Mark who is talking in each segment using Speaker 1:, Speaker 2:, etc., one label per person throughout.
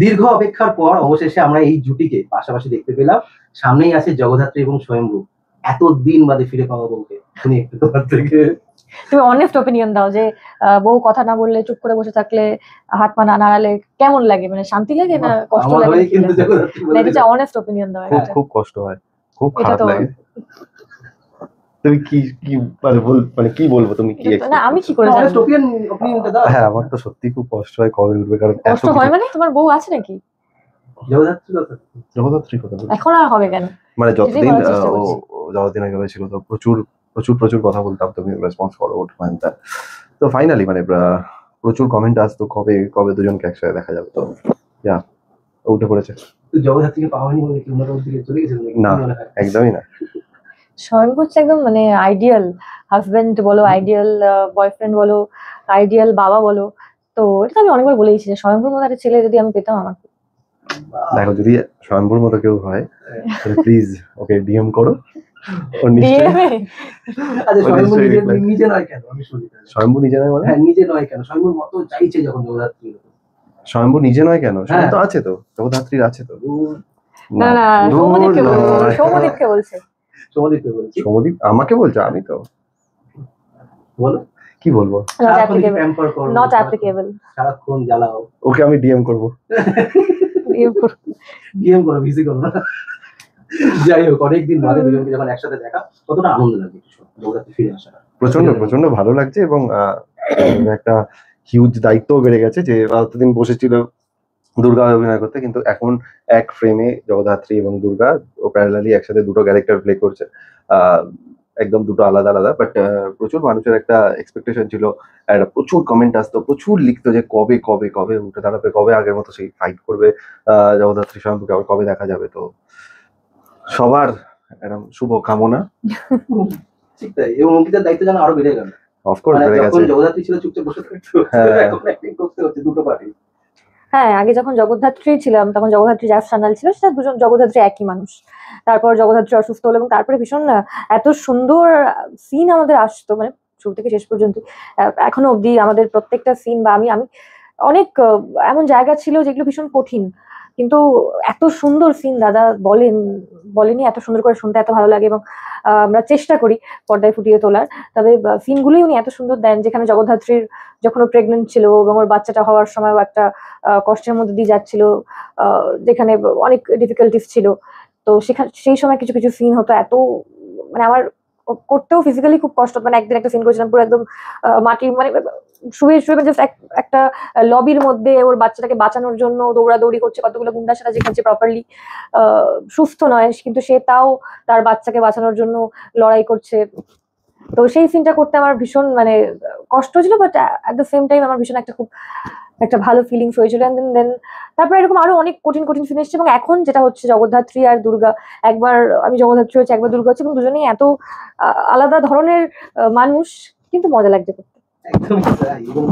Speaker 1: দীর্ঘ অপেক্ষার পর অবশেষে আমরা এই জুটিকে পাশাপাশি দেখতে পেলাম। সামনেই আছে জগদ্ধাত্রী এবং স্বয়ম্ভু। এতদিন বাদে ফিরে পাওয়া বউকে শুনি একটু তোমার থেকে।
Speaker 2: তুমি অনেস্ট ওপিনিয়ন দাও যে বউ কথা না বললে, চুপ করে বসে থাকলে, হাত পা না নাড়ালে কেমন লাগে? মানে শান্তি লাগে না কষ্ট লাগে?
Speaker 1: কিন্তু জগদ্ধাত্রী বলে
Speaker 2: এটা অনেস্ট ওপিনিয়ন দাও।
Speaker 3: খুব কষ্ট হয়, খুব খারাপ লাগে। তুমি কি কি মানে কি বলবো? তুমি কি
Speaker 2: না আমি কি করে জানি?
Speaker 1: ওপিনিয়নটা দাও।
Speaker 3: হ্যাঁ, আমার তো সত্যি খুব কষ্ট হয় কবে উঠবে, কারণ
Speaker 2: কষ্ট হয়। মানে তোমার বউ আছে নাকি?
Speaker 3: জগদ্ধাত্রী কথা
Speaker 2: এখন আর হবে কেন?
Speaker 3: মানে যতদিন যতদিন আগে হয়েছিল তো প্রচুর প্রচুর প্রচুর কথা বলতাম, তুমি রেসপন্স করো মানতা। তো ফাইনালি মানে প্রচুর কমেন্ট আসতো কবে কবে দুজনকে একসাথে দেখা যাবে। তো ইয়া উঠে পড়েছে।
Speaker 1: জগদ্ধাত্রীকে পাওয়া হয়নি বলে কি ওনার দিকে চলে গেছে?
Speaker 3: না, একদমই না।
Speaker 2: স্বয়ম্ভু হচ্ছে একদম মানে আইডিয়াল হাজবেন্ড বলো, আইডিয়াল বয়ফ্রেন্ড বলো, আইডিয়াল বাবা বলো। তো এটা আমি অনেকবার বলেইছি যে স্বয়ম্ভুর মতো একটা ছেলে যদি আমি পেতাম আমার।
Speaker 3: দেখো, যদি স্বয়ম্ভুর মতো কেউ হয় তাহলে প্লিজ ওকে ডিএম করো। স্বয়ম্ভু নিজে নয় মানে?
Speaker 1: নিজে নয় কেন? স্বয়ম্ভুর মতো চাইছে যখন জগদ্ধাত্রী।
Speaker 3: স্বয়ম্ভু নিজে নয় কেন? স্বয়ম্ভু তো আছে, তো জগদ্ধাত্রীর আছে তো।
Speaker 2: না না, সৌমদীপকে বলছে।
Speaker 3: সৌমদীপ আমাকে বলছে? আমি তো
Speaker 1: বলো
Speaker 3: কি বলবো?
Speaker 2: Not applicable.
Speaker 1: সারাক্ষণ জ্বালাও
Speaker 3: ওকে, আমি ডিএম করবো।
Speaker 1: ডিএম করো, ভিসি করো না। যাই হোক, অনেকদিন বাদে দুজনকে যখন একসাথে দেখা, কতটা আনন্দ লাগে জগদ্ধাত্রী ফিরে আসাটা।
Speaker 3: প্রচন্ড প্রচন্ড ভালো লাগছে, এবং একটা হিউজ দায়িত্ব বেড়ে গেছে যে এতদিন বসেছিল দুর্গা অভিনয় করতে, কিন্তু এখন এক ফ্রেমে জগদ্ধাত্রী এবং দুর্গা ও প্যারালালি একসাথে দুটো ক্যারেক্টার প্লে করছে। একদম দুটো আলাদা আলাদা, বাট প্রচুর মানুষের একটা এক্সপেকটেশন ছিল, একটা প্রচুর কমেন্ট আসতো, প্রচুর লিখতো যে কবে কবে কবে উঠে দাঁড়াবে, কবে আগের মতো সেই ফাইট করবে জগদ্ধাত্রী স্বয়ম্ভুকে, আবার কবে দেখা যাবে। তো সবার এরকম শুভ কামনা।
Speaker 1: ঠিক তাই, এবং অঙ্কিতার দায়িত্ব যেন আরো বেড়ে গেল।
Speaker 3: অফকোর্স বেড়ে গেছে।
Speaker 1: জগদ্ধাত্রী ছিল চুপচাপ বসে থাকতো, এখন অ্যাক্টিং করতে হচ্ছে দুটো পার্টি।
Speaker 2: হ্যাঁ, আগে যখন জগদ্ধাত্রী ছিলাম তখন জগদ্ধাত্রী যা চ্যানেল ছিল সেটা দুজন জগদ্ধাত্রী একই মানুষ। তারপর জগদ্ধাত্রী অসুস্থ হলো এবং তারপরে ভীষণ এত সুন্দর সিন আমাদের আসতো, মানে শুরু থেকে শেষ পর্যন্ত এখনো অবধি আমাদের প্রত্যেকটা সিন, বা আমি অনেক এমন জায়গা ছিল যেগুলো ভীষণ কঠিন, কিন্তু এত সুন্দর সিন দাদা বলেনি, এত সুন্দর করে শুনতে এত ভালো লাগে, এবং আমরা চেষ্টা করি পর্দায় ফুটিয়ে তোলার। তবে সিনগুলোই উনি এত সুন্দর দেন, যেখানে জগদ্ধাত্রীর যখন ও প্রেগনেন্ট ছিল এবং ওর বাচ্চাটা হওয়ার সময় একটা কষ্টের মধ্যে দিয়ে যাচ্ছিল, যেখানে অনেক ডিফিকাল্টিস ছিল, তো সেই সময় কিছু কিছু সিন হতো এত, মানে আমার করতেও ফিজিক্যালি খুব কষ্ট। মানে একদিন একটা সিন করেছিলাম পুরো একদম মাটির, মানে শুয়ে জাস্ট একটা লবির মধ্যে ওর বাচ্চাটাকে বাঁচানোর জন্য দৌড়াদৌড়ি করছে কতগুলো গুন্ডা, সেটা যেখানে প্রপারলি সুস্থ নয়, কিন্তু সে তাও তার বাচ্চাকে বাঁচানোর জন্য লড়াই করছে। তো সেই সিনটা করতে আমার ভীষণ মানে কষ্ট ছিল, but at the same time আমার ভীষণ একটা ভালো ফিলিংস হয়েছিল। দেন তারপরে এরকম আরো অনেক কঠিন সিন এসেছে, এবং এখন যেটা হচ্ছে জগদ্ধাত্রী আর দুর্গা, একবার আমি জগদ্ধাত্রী হচ্ছে, একবার দুর্গা হচ্ছে, এবং দুজনেই এত আলাদা ধরনের মানুষ, কিন্তু মজা লাগছে করতে।
Speaker 1: একদমই তাই। এবং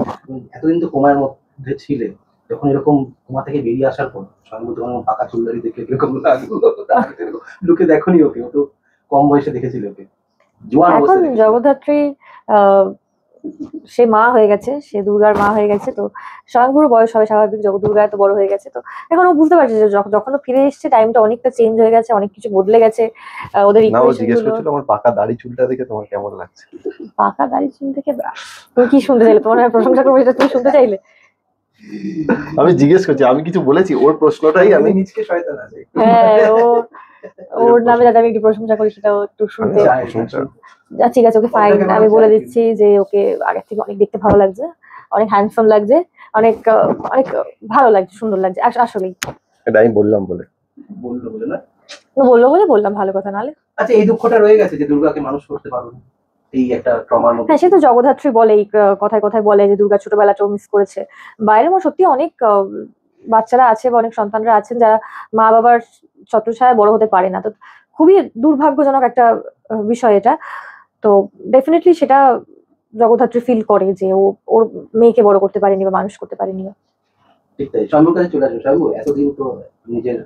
Speaker 1: এতদিন তো কোমার মধ্যে ছিলে, যখন এরকম কোমা থেকে বেরিয়ে আসার পর স্বয়ম্ভু তোমার পাকা চুলদারি দেখে কিরকম লাগলো? লুকে দেখোনি ওকে? ও তো কম বয়সে দেখেছিল ওকে।
Speaker 2: এখন জগদ্ধাত্রী সে মা হয়ে গেছে, সে দুর্গার মা হয়ে গেছে, তো স্বয়ংভুর বয়স হবে স্বাভাবিক, দুর্গা এত বড় হয়ে গেছে, তো এখন ও বুঝতে পারছে যে যখন ও ফিরে এসেছে টাইমটা অনেকটা চেঞ্জ হয়ে গেছে, অনেক কিছু বদলে গেছে ওদের ইকুয়েশন।
Speaker 3: জিজ্ঞেস করছিল আমার পাকা দাড়ি চুলটা দেখে তোমার কেমন লাগছে?
Speaker 2: পাকা দাড়ি চুল দেখে তুমি কি শুনতে চাইলে? তোমার প্রশংসা করবো এটা তুমি শুনতে চাইলে?
Speaker 3: আমি জিজ্ঞেস করছি, আমি কিছু বলেছি? ওর প্রশ্নটাই আমি নিজকে শয়তান আছে।
Speaker 2: হ্যাঁ, ওর নামে যাতে আমি একটু প্রশংসা করি সেটাও একটু শুনতে। ঠিক আছে, ওকে ফাইন, আমি বলে দিচ্ছি যে ওকে আগের থেকে অনেক দেখতে ভালো লাগছে, অনেক হ্যান্ডসাম লাগছে, অনেক অনেক ভালো লাগছে, সুন্দর লাগছে আসলেই।
Speaker 3: এটা আমি বললাম বলে
Speaker 1: না,
Speaker 2: বললো বলে বললাম, ভালো কথা। নালে
Speaker 1: আচ্ছা, এই দুঃখটা রয়ে গেছে যে দুর্গাকে মানুষ করতে পারবো না, এই একটা ট্রমার মধ্যে।
Speaker 2: হ্যাঁ, সে তো জগদ্ধাত্রী বলে, এই কথায় কথায় বলে যে দুর্গা ছোটবেলাটাও মিস করেছে। বাইরের সত্যি অনেক বাচ্চারা আছে বা অনেক সন্তানরা আছেন যারা মা বাবার ছত্রছায়ায় বড় হতে পারে না, তো খুবই দুর্ভাগ্যজনক একটা বিষয় এটা। তো ডেফিনেটলি সেটা জগদ্ধাত্রী ফিল করে যে ওর মেয়েকে বড় করতে পারেনি বা মানুষ করতে পারেনি।
Speaker 1: ঠিক তাই। স্বয়ম্ভুর কাছে চলে আসবে। স্বয়ম্ভু, এতদিন তো নিজের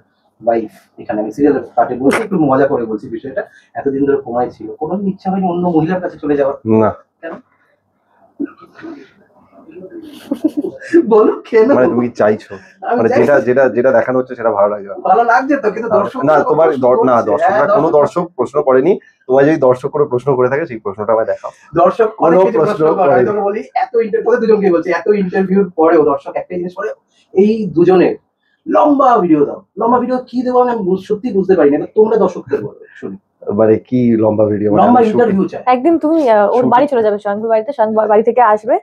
Speaker 1: ওয়াইফ, এখানে আমি সিরিয়াল পার্টে বলছি, একটু মজা করে বলছি বিষয়টা, এতদিন ধরে কোমায় ছিল, কোনো ইচ্ছা হয়নি অন্য মহিলার কাছে চলে যাওয়ার?
Speaker 3: না,
Speaker 1: বলো কেন?
Speaker 3: মানে তুমি কি চাইছো?
Speaker 1: আমি
Speaker 3: মানে
Speaker 1: চাই-
Speaker 3: যেটা দেখানো হচ্ছে সেটা ভালো লাগবে না।
Speaker 1: ভালো লাগছে তো, কিন্তু দর্শক
Speaker 3: না তোমার দর্শকরা কোনো দর্শক প্রশ্ন করেনি। তোমার যদি দর্শক কোনো প্রশ্ন করে থাকে সেই প্রশ্নটা আমায় দেখাও।
Speaker 1: দর্শক
Speaker 3: কোনো
Speaker 1: অনেক কিছু
Speaker 3: প্রশ্ন
Speaker 1: প্রশ্ন করে। আমি
Speaker 3: করেনি।
Speaker 1: তোকে বলি, এত ইন্টারভিউ দুজনকে বলছি, এত ইন্টারভিউর পরেও দর্শক একটাই জিনিস করে, এই দুজনের লম্বা ভিডিও দাও। লম্বা ভিডিও কি দেবো আমি সত্যি বুঝতে পারি না, এবার তোমরা দর্শকদের বলো শুনি।
Speaker 3: মানে কি লম্বা ভিডিও?
Speaker 1: লম্বা ইন্টারভিউ চাই।
Speaker 2: একদিন তুমি ওর
Speaker 3: Shooting.
Speaker 2: বাড়ি চলে যাবে, স্বয়ংপুর বাড়িতে, স্বয়ংপুর বাড়ি থেকে আসবে,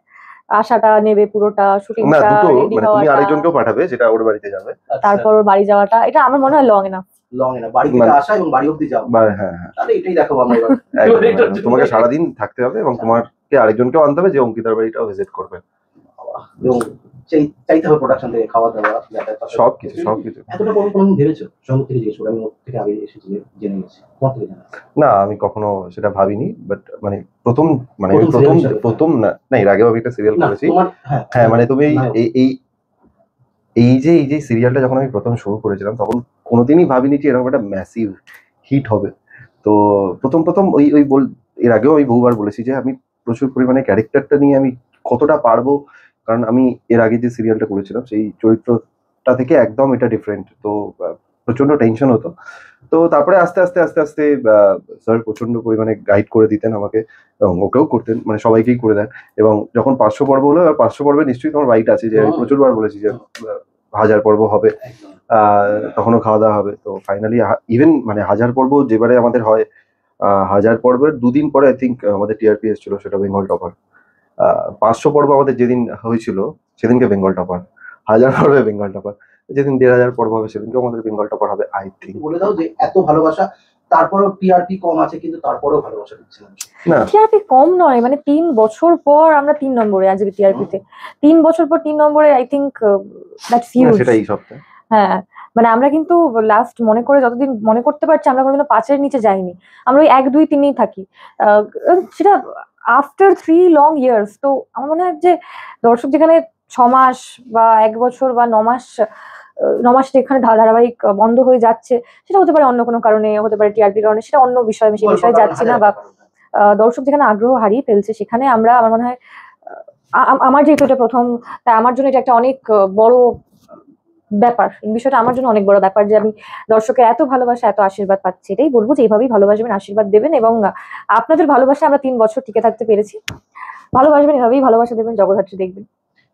Speaker 2: আসাটা নেবে পুরোটা,
Speaker 3: না
Speaker 2: শুটিংটা,
Speaker 3: দুটো,
Speaker 2: রেডি
Speaker 3: মানে তুমি
Speaker 2: হওয়াটা,
Speaker 3: আরেকজনকেও পাঠাবে যেটা ওর বাড়িতে যাবে।
Speaker 2: তারপর ওর বাড়ি যাওয়াটা, এটা আমার মনে হয় লং এনাফ।
Speaker 1: লং না, বাড়ি থেকে
Speaker 3: মানে-
Speaker 1: আসা এবং বাড়ি অব্দি যাও,
Speaker 3: হ্যাঁ হ্যাঁ
Speaker 1: তাহলে এটাই দেখাবো আমরা এবার।
Speaker 3: একদম,
Speaker 1: এবার এটার
Speaker 3: একদম।
Speaker 1: জন্য-
Speaker 3: তোমাকে সারাদিন থাকতে হবে এবং তোমাকে আরেকজনকেও আনতে হবে যে অঙ্কিতার বাড়িটাও ভিজিট করবে।
Speaker 1: এবং চাইতে হবে প্রোডাকশন থেকে খাওয়া দাওয়া, যাতায়াত,
Speaker 3: সবকিছু।
Speaker 1: এতটা বড় কোনো ভেবেছো? সঙ্গে থেকে জিজ্ঞেস করো, আমি ওর থেকে আগে এসেছি, জেনে গেছি, তোমার থেকে জানা।
Speaker 3: না আমি কখনো সেটা ভাবিনি, বাট মানে প্রথম
Speaker 1: প্রথম serial হিসেবে।
Speaker 3: প্রথম না এর আগেও আমি একটা সিরিয়াল
Speaker 1: না,
Speaker 3: করেছি।
Speaker 1: তোমার
Speaker 3: হ্যাঁ মানে তুমি
Speaker 1: নায়ক।
Speaker 3: এই যে সিরিয়ালটা যখন আমি প্রথম শুরু করেছিলাম তখন কোনোদিনই ভাবিনি যে এরকম একটা ম্যাসিভ হিট হবে। তো প্রথম এর আগেও আমি বহুবার বলেছি যে আমি প্রচুর পরিমাণে ক্যারেক্টারটা নিয়ে আমি কতটা পারবো, কারণ আমি এর আগে যে সিরিয়ালটা করেছিলাম সেই চরিত্রটা থেকে একদম এটা ডিফারেন্ট। তো প্রচন্ড টেনশন হতো। তো তারপরে আস্তে আস্তে স্যার প্রচন্ড পরিমাণে গাইড করে দিতেন আমাকে, এবং ওকেও করতেন, মানে সবাইকেই করে দেন। এবং যখন 500 পর্ব হলো, আর 500 পর্বে নিশ্চয়ই তোমার রাইট আছে যে আমি প্রচুরবার বলেছি যে 1000 পর্ব হবে,
Speaker 1: একদম।
Speaker 3: তখনও খাওয়া দাওয়া হবে। তো ফাইনালি ইভেন মানে 1000 পর্ব যেবারে আমাদের হয়, 1000 পর্বের দুদিন পরে আই থিঙ্ক আমাদের টিআরপি এসেছিল, সেটা বেঙ্গল টপার। 500 পর্ব আমাদের যেদিন হয়েছিল সেদিনকে বেঙ্গল টপার, 1000 পর্বে বেঙ্গল টপার, যেদিন 1500 পর্ব হবে সেদিনকে আমাদের বেঙ্গল টপার হবে আই থিঙ্ক।
Speaker 1: বলে দাও যে এত ভালোবাসা, তারপরেও টিআরপি কম আছে, কিন্তু তারপরেও ভালোবাসা দিচ্ছে মানুষ।
Speaker 3: না
Speaker 2: টিআরপি কম নয়, মানে 3 বছর পর আমরা 3 নম্বরে আজকে টিআরপিতে, 3 বছর পর 3 নম্বরে, আই থিঙ্ক দ্যাটস
Speaker 3: না,
Speaker 2: হিউজ।
Speaker 3: সেটা এই সপ্তাহে।
Speaker 2: হ্যাঁ, মানে আমরা কিন্তু লাস্ট যতদিন মনে করতে পারছি আমরা কোনোদিনও 5-এর নিচে যাইনি, আমরা ওই 1, 2, 3-এই থাকি। সেটা আফটার 3 লং ইয়ার্স। তো আমার মনে হয় যে দর্শক যেখানে 6 মাস বা 1 বছর বা 9 মাস, 9 মাস যেখানে ধারাবাহিক বন্ধ হয়ে যাচ্ছে, সেটা হতে পারে অন্য কোনো কারণে, হতে পারে টিআরপির কারণে, সেটা অন্য বিষয়, আমি সেই বিষয়ে যাচ্ছি না। বা দর্শক যেখানে আগ্রহ হারিয়ে ফেলছে সেখানে আমার মনে হয় আমার যেহেতু এটা প্রথম, তাই আমার জন্য এটা একটা অনেক বড় ব্যাপার, এই বিষয়টা আমার জন্য অনেক বড় ব্যাপার যে আমি দর্শকের এত ভালোবাসা, এত আশীর্বাদ পাচ্ছি। এটাই বলবো যে এইভাবেই ভালোবাসবেন, আশীর্বাদ দেবেন, এবং আপনাদের ভালোবাসা আমরা 3 বছর টিকে থাকতে পেরেছি। ভালোবাসবেন, এভাবেই ভালোবাসা দেবেন, জগদ্ধাত্রী দেখবেন।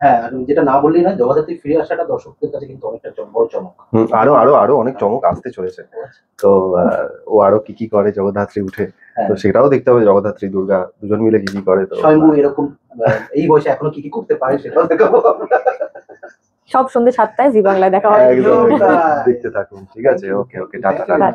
Speaker 1: হ্যাঁ, আর যেটা না বললি না, জগদ্ধাত্রী ফিরে আসাটা দর্শকদের কাছে কিন্তু অনেকটা বড় চমক।
Speaker 3: আরো অনেক চমক আসতে চলেছে। তো ও আরো কি করে জগদ্ধাত্রী উঠে, তো সেটাও দেখতে হবে। জগদ্ধাত্রী দুর্গা দুজন মিলে কি করে, তো
Speaker 1: স্বয়ংভু এরকম এই বয়সে এখনো কি করতে পারে সেটাও দেখাবো আমরা।
Speaker 2: সব সন্ধ্যে 7টায় জি বাংলায় দেখা হবে।
Speaker 3: একদম দেখতে থাকুন। ঠিক আছে, ওকে টাটা।